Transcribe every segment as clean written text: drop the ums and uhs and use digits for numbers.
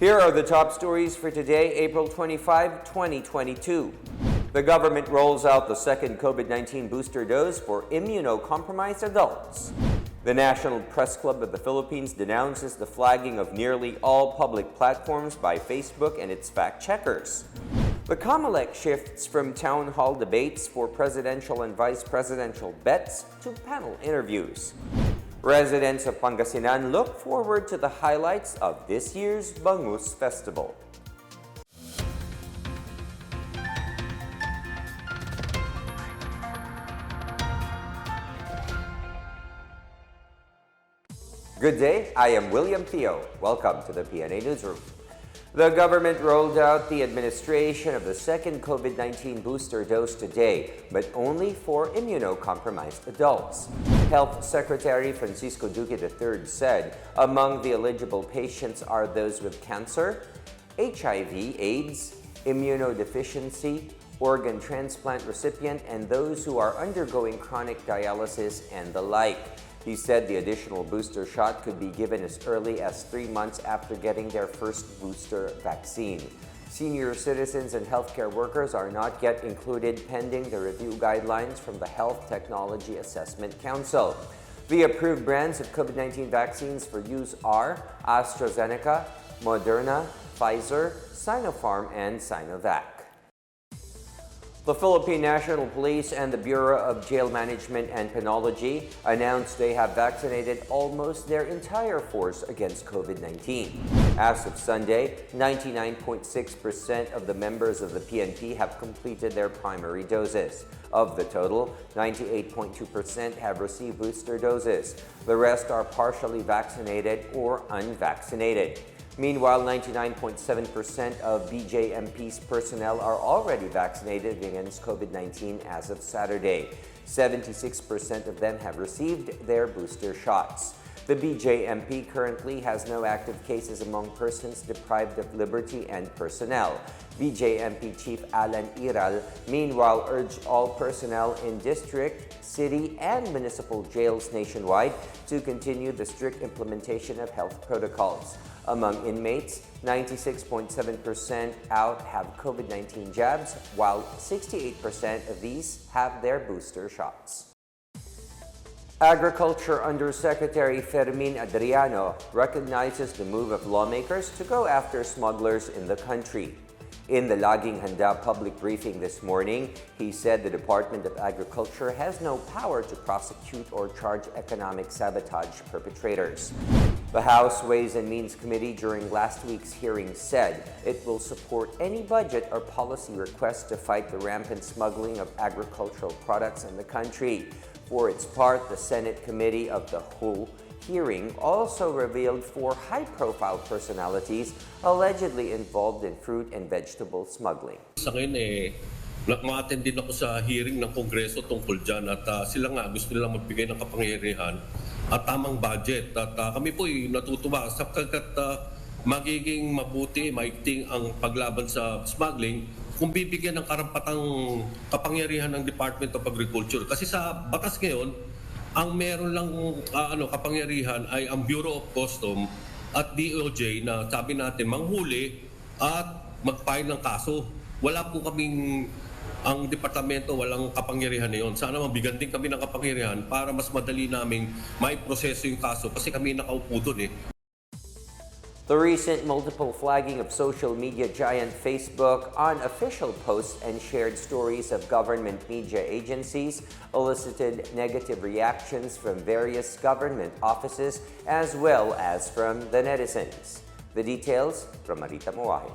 Here are the top stories for today, April 25, 2022. The government rolls out the second COVID-19 booster dose for immunocompromised adults. The National Press Club of the Philippines denounces the flagging of nearly all public platforms by Facebook and its fact-checkers. The Comelec shifts from town hall debates for presidential and vice presidential bets to panel interviews. Residents of Pangasinan look forward to the highlights of this year's Bangus Festival. Good day, I am William Theo. Welcome to the PNA Newsroom. The government rolled out the administration of the second COVID-19 booster dose today, but only for immunocompromised adults. Health Secretary Francisco Duque III said among the eligible patients are those with cancer, HIV, AIDS, immunodeficiency, organ transplant recipient, and those who are undergoing chronic dialysis and the like. He said the additional booster shot could be given as early as 3 months after getting their first booster vaccine. Senior citizens and healthcare workers are not yet included pending the review guidelines from the Health Technology Assessment Council. The approved brands of COVID-19 vaccines for use are AstraZeneca, Moderna, Pfizer, Sinopharm, and Sinovac. The Philippine National Police and the Bureau of Jail Management and Penology announced they have vaccinated almost their entire force against COVID-19. As of Sunday, 99.6% of the members of the PNP have completed their primary doses. Of the total, 98.2% have received booster doses. The rest are partially vaccinated or unvaccinated. Meanwhile, 99.7% of BJMP's personnel are already vaccinated against COVID-19 as of Saturday. 76% of them have received their booster shots. The BJMP currently has no active cases among persons deprived of liberty and personnel. BJMP Chief Alan Iral, meanwhile, urged all personnel in district, city, and municipal jails nationwide to continue the strict implementation of health protocols. Among inmates, 96.7% out have COVID-19 jabs, while 68% of these have their booster shots. Agriculture Undersecretary Fermin Adriano recognizes the move of lawmakers to go after smugglers in the country. In the Laging Handa public briefing this morning, he said the Department of Agriculture has no power to prosecute or charge economic sabotage perpetrators. The House Ways and Means Committee during last week's hearing said it will support any budget or policy request to fight the rampant smuggling of agricultural products in the country. For its part, the Senate Committee of the Whole hearing also revealed 4 high-profile personalities allegedly involved in fruit and vegetable smuggling. Sa ngayon ma-attend din ako sa hearing ng Kongreso tungkol dyan at sila nga gusto nilang magbigay ng kapangyarihan at tamang budget. At kami po ay natutuwa sapagkat magiging mabuti, maigting ang paglaban sa smuggling kung bibigyan ng karampatang kapangyarihan ng Department of Agriculture. Kasi sa batas ngayon, ang meron lang kapangyarihan ay ang Bureau of Customs at DOJ na sabi natin manghuli at mag-file ng kaso. Wala po kaming, ang departamento walang kapangyarihan na yun. Sana mabigyan din kami ng kapangyarihan para mas madali naming maiproseso yung kaso kasi kami nakaupo doon . The recent multiple flagging of social media giant Facebook on official posts and shared stories of government media agencies elicited negative reactions from various government offices as well as from the netizens. The details from Marita Moahe.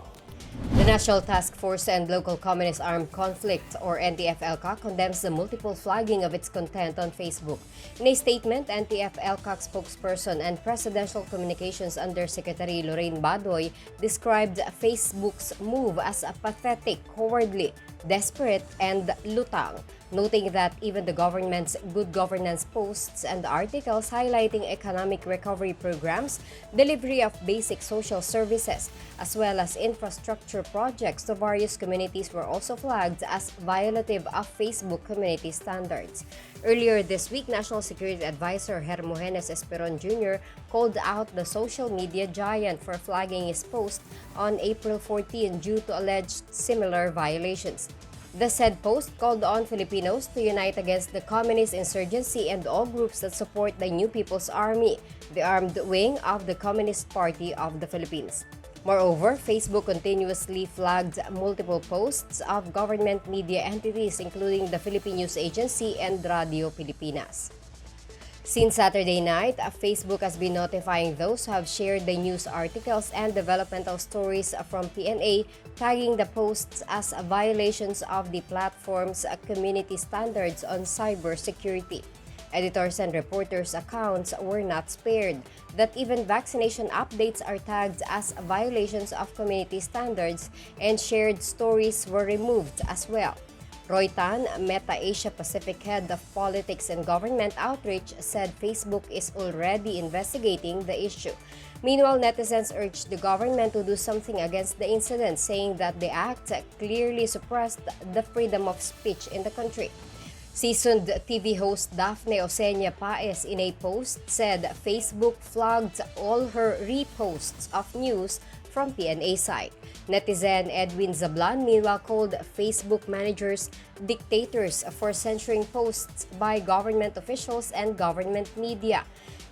The National Task Force and Local Communist Armed Conflict, or NTF-ELCA, condemns the multiple flagging of its content on Facebook. In a statement, NTF-ELCA spokesperson and Presidential Communications Undersecretary Lorraine Badoy described Facebook's move as a pathetic, cowardly, desperate, and lutang, noting that even the government's good governance posts and articles highlighting economic recovery programs, delivery of basic social services, as well as infrastructure projects to various communities were also flagged as violative of Facebook community standards. Earlier this week, National Security Advisor Hermogenes Esperon Jr. called out the social media giant for flagging his post on April 14 due to alleged similar violations. The said post called on Filipinos to unite against the communist insurgency and all groups that support the New People's Army, the armed wing of the Communist Party of the Philippines. Moreover, Facebook continuously flagged multiple posts of government media entities including the Philippine News Agency and Radio Pilipinas. Since Saturday night, Facebook has been notifying those who have shared the news articles and developmental stories from PNA, tagging the posts as violations of the platform's community standards on cybersecurity. Editors and reporters' accounts were not spared, that even vaccination updates are tagged as violations of community standards and shared stories were removed as well. Roy Tan, Meta Asia Pacific Head of Politics and Government Outreach, said Facebook is already investigating the issue. Meanwhile, netizens urged the government to do something against the incident, saying that the act clearly suppressed the freedom of speech in the country. Seasoned TV host Daphne Osenia Paez in a post said Facebook flagged all her reposts of news from PNA site. Netizen Edwin Zablan meanwhile called Facebook managers dictators for censoring posts by government officials and government media.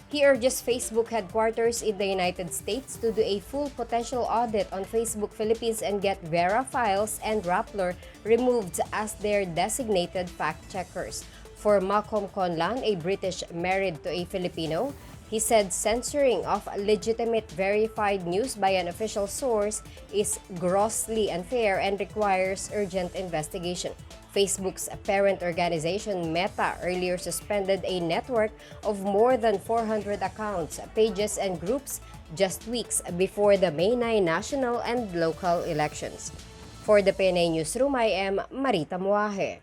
He urges Facebook headquarters in the United States to do a full potential audit on Facebook Philippines and get Vera Files and Rappler removed as their designated fact-checkers. For Malcolm Conlan, a British married to a Filipino, he said censoring of legitimate verified news by an official source is grossly unfair and requires urgent investigation. Facebook's parent organization, Meta, earlier suspended a network of more than 400 accounts, pages, and groups just weeks before the May 9 national and local elections. For the PNA Newsroom, I am Marita Muaje.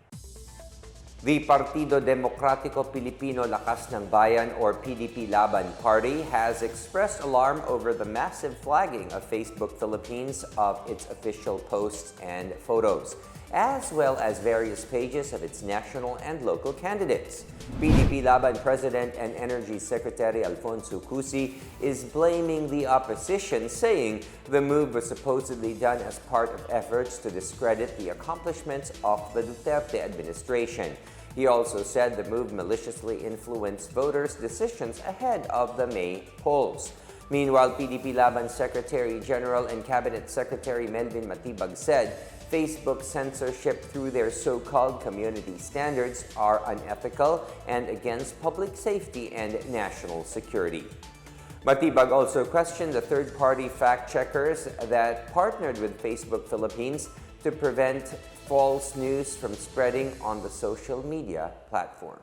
The Partido Demokratiko Pilipino Lakas ng Bayan or PDP Laban Party has expressed alarm over the massive flagging of Facebook Philippines of its official posts and photos, as well as various pages of its national and local candidates. PDP Laban President and Energy Secretary Alfonso Cusi is blaming the opposition, saying the move was supposedly done as part of efforts to discredit the accomplishments of the Duterte administration. He also said the move maliciously influenced voters' decisions ahead of the May polls. Meanwhile, PDP Laban Secretary General and Cabinet Secretary Melvin Matibag said Facebook censorship through their so-called community standards are unethical and against public safety and national security. Matibag also questioned the third-party fact-checkers that partnered with Facebook Philippines to prevent false news from spreading on the social media platform.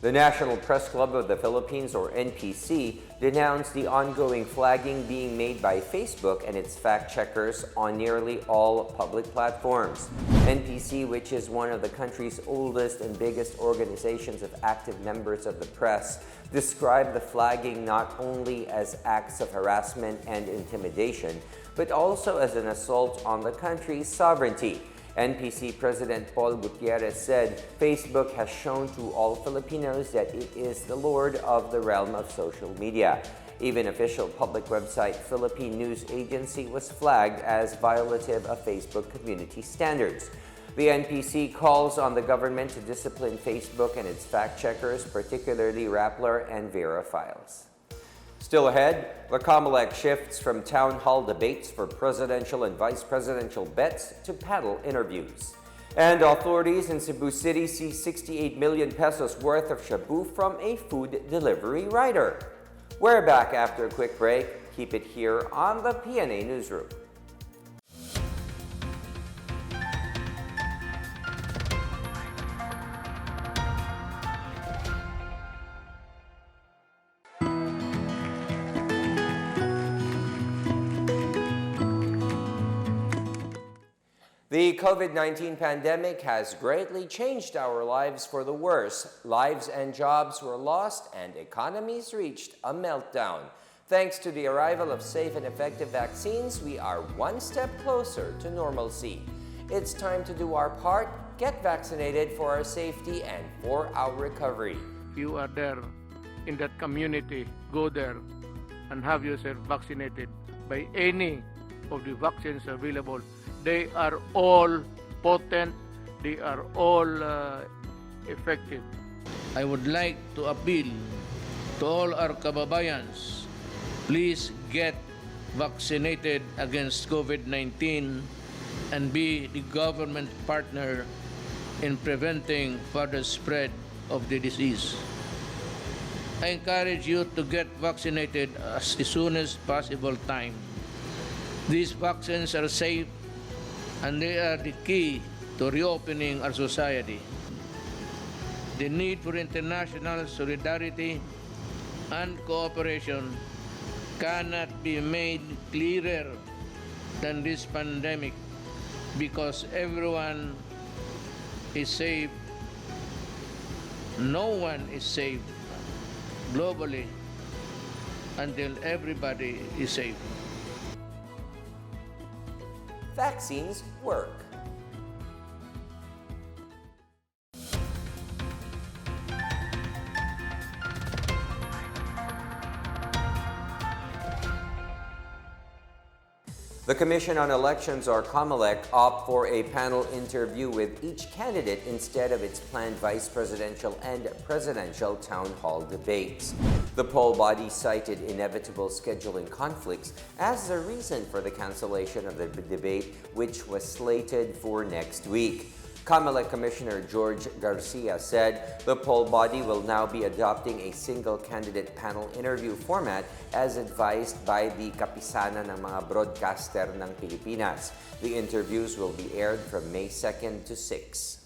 The National Press Club of the Philippines, or NPC, denounced the ongoing flagging being made by Facebook and its fact-checkers on nearly all public platforms. NPC, which is one of the country's oldest and biggest organizations of active members of the press, described the flagging not only as acts of harassment and intimidation, but also as an assault on the country's sovereignty. NPC President Paul Gutierrez said Facebook has shown to all Filipinos that it is the lord of the realm of social media. Even official public website Philippine News Agency was flagged as violative of Facebook community standards. The NPC calls on the government to discipline Facebook and its fact-checkers, particularly Rappler and Vera Files. Still ahead, the Comelec shifts from town hall debates for presidential and vice presidential bets to panel interviews. And authorities in Cebu City see 68 million pesos worth of shabu from a food delivery rider. We're back after a quick break. Keep it here on the PNA Newsroom. The COVID-19 pandemic has greatly changed our lives for the worse. Lives and jobs were lost and economies reached a meltdown. Thanks to the arrival of safe and effective vaccines, we are one step closer to normalcy. It's time to do our part get vaccinated for our safety and for our recovery. You are there in that community, go there and have yourself vaccinated by any of the vaccines available. They are all potent, they are all effective. I would like to appeal to all our kababayans, please get vaccinated against COVID-19 and be the government partner in preventing further spread of the disease. I encourage you to get vaccinated as soon as possible time. These vaccines are safe and they are the key to reopening our society. The need for international solidarity and cooperation cannot be made clearer than this pandemic because everyone is safe. No one is safe globally until everybody is safe. Vaccines work. The Commission on Elections, or Comelec, opt for a panel interview with each candidate instead of its planned vice presidential and presidential town hall debates. The poll body cited inevitable scheduling conflicts as the reason for the cancellation of the debate, which was slated for next week. Comelec Commissioner George Garcia said the poll body will now be adopting a single candidate panel interview format as advised by the Kapisanan ng mga Broadcaster ng Pilipinas. The interviews will be aired from May 2nd to 6.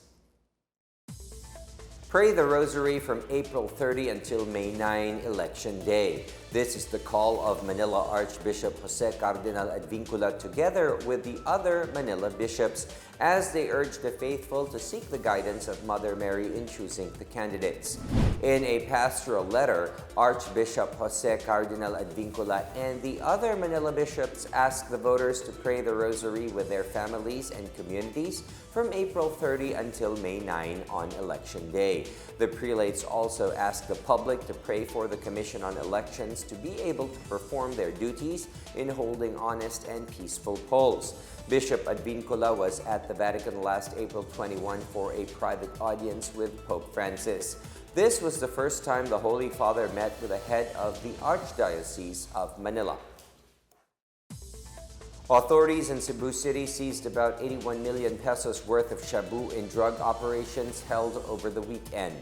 Pray the Rosary from April 30 until May 9, Election Day. This is the call of Manila Archbishop Jose Cardinal Advincula together with the other Manila bishops as they urge the faithful to seek the guidance of Mother Mary in choosing the candidates. In a pastoral letter, Archbishop Jose Cardinal Advincula and the other Manila bishops ask the voters to pray the Rosary with their families and communities from April 30 until May 9 on Election Day. The prelates also ask the public to pray for the Commission on Elections to be able to perform their duties in holding honest and peaceful polls. Bishop Advincula was at the Vatican last April 21 for a private audience with Pope Francis. This was the first time the Holy Father met with the head of the Archdiocese of Manila. Authorities in Cebu City seized about 81 million pesos worth of shabu in drug operations held over the weekend.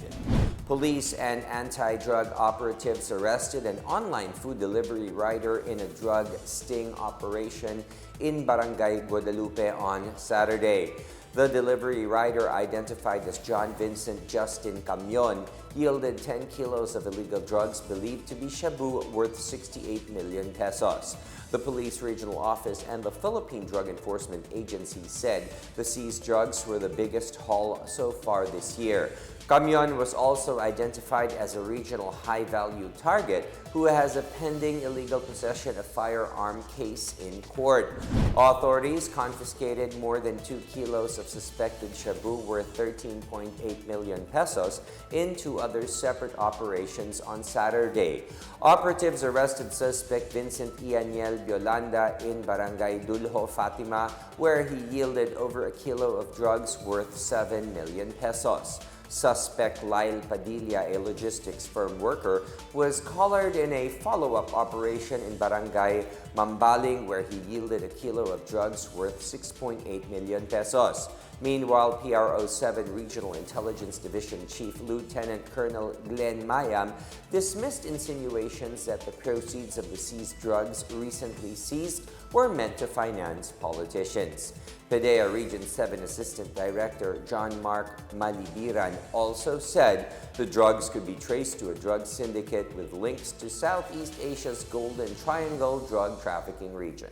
Police and anti-drug operatives arrested an online food delivery rider in a drug sting operation in Barangay Guadalupe on Saturday. The delivery rider, identified as John Vincent Justin Camion, yielded 10 kilos of illegal drugs believed to be shabu worth 68 million pesos. The police regional office and the Philippine Drug Enforcement Agency said the seized drugs were the biggest haul so far this year. Camion was also identified as a regional high-value target who has a pending illegal possession of firearm case in court. Authorities confiscated more than 2 kilos of suspected shabu worth 13.8 million pesos in 2 other separate operations on Saturday. Operatives arrested suspect Vincent Ianiel Biolanda in Barangay Dulho, Fatima, where he yielded over a kilo of drugs worth 7 million pesos. Suspect Lyle Padilla, a logistics firm worker, was collared in a follow-up operation in Barangay Mambaling where he yielded a kilo of drugs worth 6.8 million pesos. Meanwhile, PRO 7 Regional Intelligence Division Chief Lieutenant Colonel Glenn Mayam dismissed insinuations that the proceeds of the seized drugs recently seized were meant to finance politicians. PDEA Region 7 Assistant Director John Mark Malibiran also said the drugs could be traced to a drug syndicate with links to Southeast Asia's Golden Triangle drug trafficking region.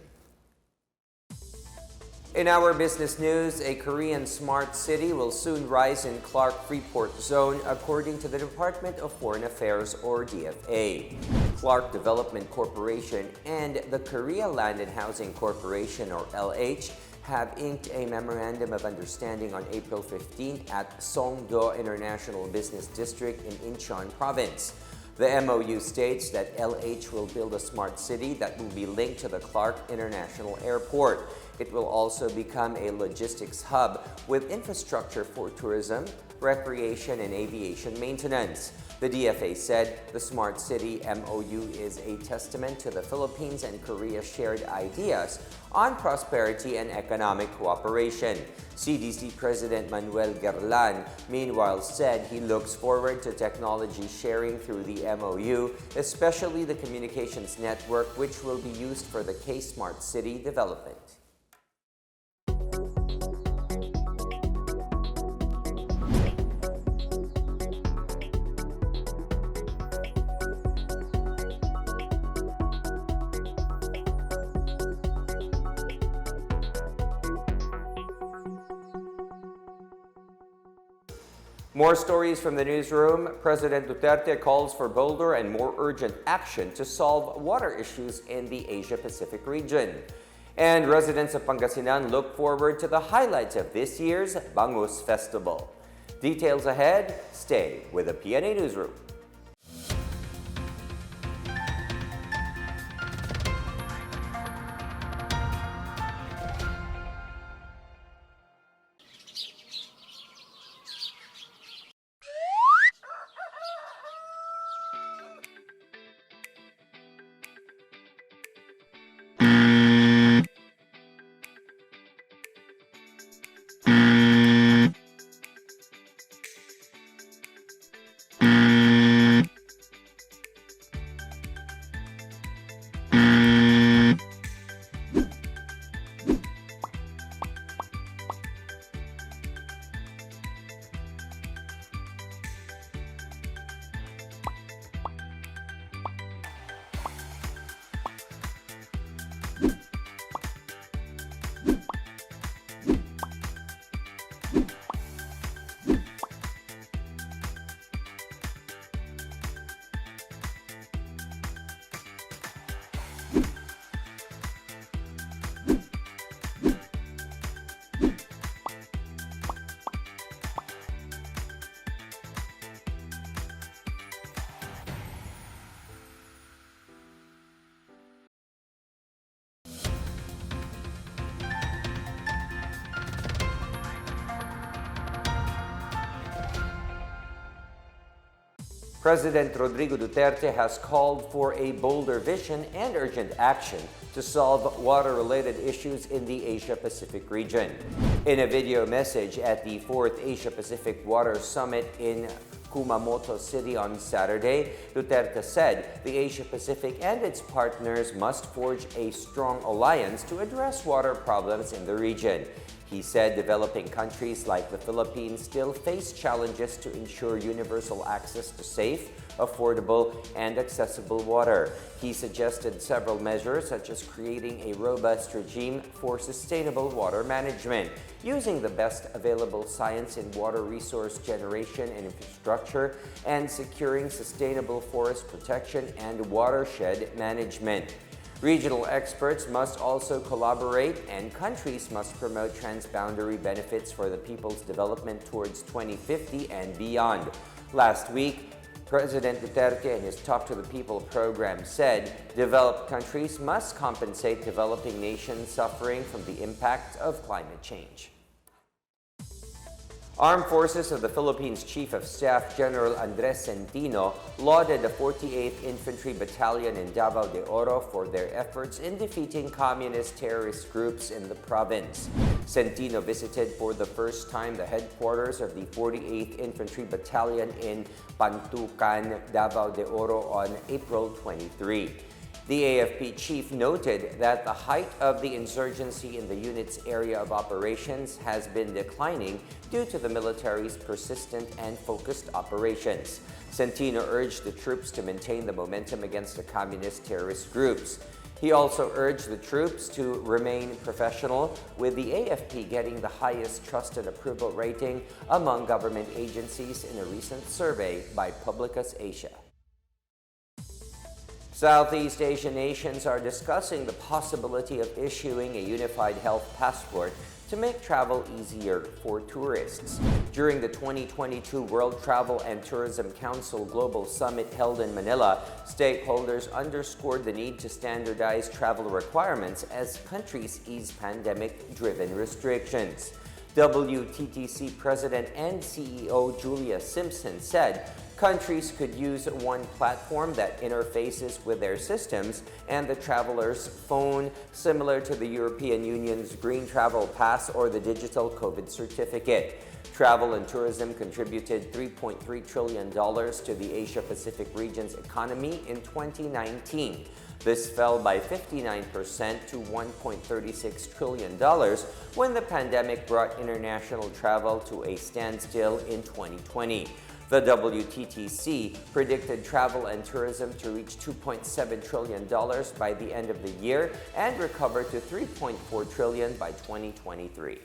In our business news, a Korean smart city will soon rise in Clark Freeport Zone, according to the Department of Foreign Affairs, or DFA. Clark Development Corporation and the Korea Land and Housing Corporation, or LH, have inked a memorandum of understanding on April 15th at Songdo International Business District in Incheon Province. The MOU states that LH will build a smart city that will be linked to the Clark International Airport. It will also become a logistics hub with infrastructure for tourism, recreation, and aviation maintenance. The DFA said the Smart City MOU is a testament to the Philippines and Korea's shared ideas on prosperity and economic cooperation. CDC President Manuel Garlan, meanwhile, said he looks forward to technology sharing through the MOU, especially the communications network, which will be used for the K-Smart City development. More stories from the newsroom. President Duterte calls for bolder and more urgent action to solve water issues in the Asia-Pacific region. And residents of Pangasinan look forward to the highlights of this year's Bangus Festival. Details ahead. Stay with the PNA Newsroom. President Rodrigo Duterte has called for a bolder vision and urgent action to solve water-related issues in the Asia-Pacific region. In a video message at the 4th Asia-Pacific Water Summit in Kumamoto City on Saturday, Duterte said the Asia-Pacific and its partners must forge a strong alliance to address water problems in the region. He said developing countries like the Philippines still face challenges to ensure universal access to safe, affordable, and accessible water. He suggested several measures such as creating a robust regime for sustainable water management, using the best available science in water resource generation and infrastructure, and securing sustainable forest protection and watershed management. Regional experts must also collaborate, and countries must promote transboundary benefits for the people's development towards 2050 and beyond. Last week, President Duterte in his Talk to the People program said developed countries must compensate developing nations suffering from the impact of climate change. Armed Forces of the Philippines Chief of Staff General Andres Centino lauded the 48th Infantry Battalion in Davao de Oro for their efforts in defeating communist terrorist groups in the province. Centino visited for the first time the headquarters of the 48th Infantry Battalion in Pantucan, Davao de Oro on April 23. The AFP chief noted that the height of the insurgency in the unit's area of operations has been declining due to the military's persistent and focused operations. Centino urged the troops to maintain the momentum against the communist terrorist groups. He also urged the troops to remain professional, with the AFP getting the highest trust and approval rating among government agencies in a recent survey by Publicus Asia. Southeast Asian nations are discussing the possibility of issuing a unified health passport to make travel easier for tourists. During the 2022 World Travel and Tourism Council Global Summit held in Manila, stakeholders underscored the need to standardize travel requirements as countries ease pandemic-driven restrictions. WTTC President and CEO Julia Simpson said countries could use one platform that interfaces with their systems and the traveler's phone, similar to the European Union's Green Travel Pass or the digital COVID certificate. Travel and tourism contributed $3.3 trillion to the Asia-Pacific region's economy in 2019. This fell by 59% to $1.36 trillion when the pandemic brought international travel to a standstill in 2020. The WTTC predicted travel and tourism to reach $2.7 trillion by the end of the year and recover to $3.4 trillion by 2023.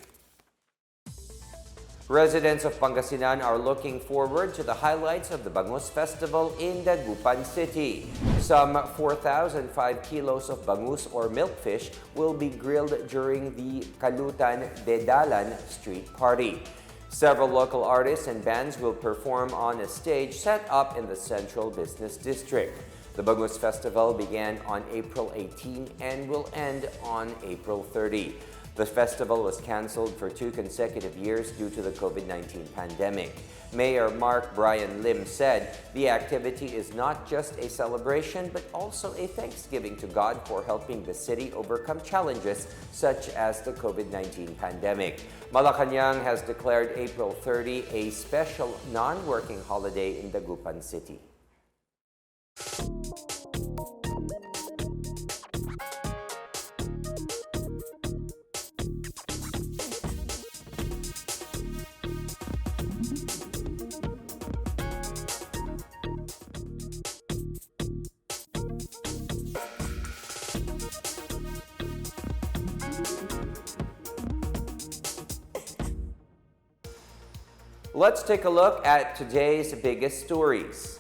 Residents of Pangasinan are looking forward to the highlights of the Bangus Festival in Dagupan City. Some 4,005 kilos of bangus or milkfish will be grilled during the Kalutan de Dalan street party. Several local artists and bands will perform on a stage set up in the Central Business District. The Bangus Festival began on April 18 and will end on April 30. The festival was canceled for 2 consecutive years due to the COVID-19 pandemic. Mayor Mark Brian Lim said the activity is not just a celebration but also a thanksgiving to God for helping the city overcome challenges such as the COVID-19 pandemic. Malacanang has declared April 30 a special non-working holiday in Dagupan City. Let's take a look at today's biggest stories.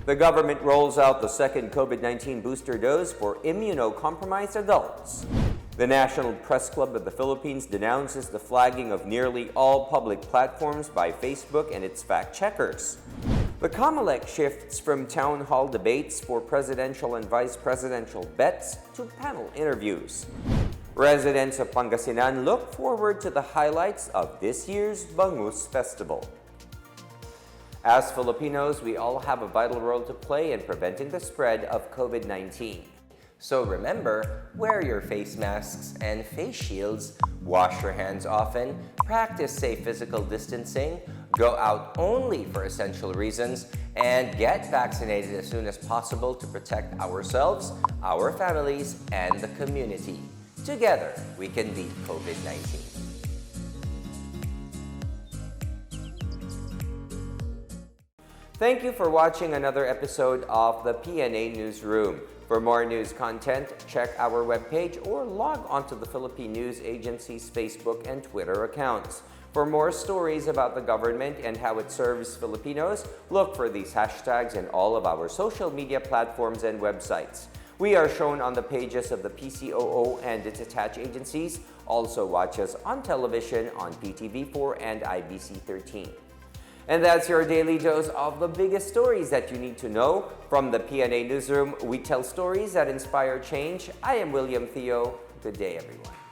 The government rolls out the second COVID-19 booster dose for immunocompromised adults. The National Press Club of the Philippines denounces the flagging of nearly all public platforms by Facebook and its fact-checkers. The Comelec shifts from town hall debates for presidential and vice presidential bets to panel interviews. Residents of Pangasinan look forward to the highlights of this year's Bangus Festival. As Filipinos, we all have a vital role to play in preventing the spread of COVID-19. So remember, wear your face masks and face shields, wash your hands often, practice safe physical distancing, go out only for essential reasons, and get vaccinated as soon as possible to protect ourselves, our families, and the community. Together, we can beat COVID-19. Thank you for watching another episode of the PNA Newsroom. For more news content, check our webpage or log onto the Philippine News Agency's Facebook and Twitter accounts. For more stories about the government and how it serves Filipinos, look for these hashtags in all of our social media platforms and websites. We are shown on the pages of the PCOO and its attached agencies. Also watch us on television on PTV4 and IBC13. And that's your daily dose of the biggest stories that you need to know. From the PNA Newsroom, we tell stories that inspire change. I am William Theo. Good day, everyone.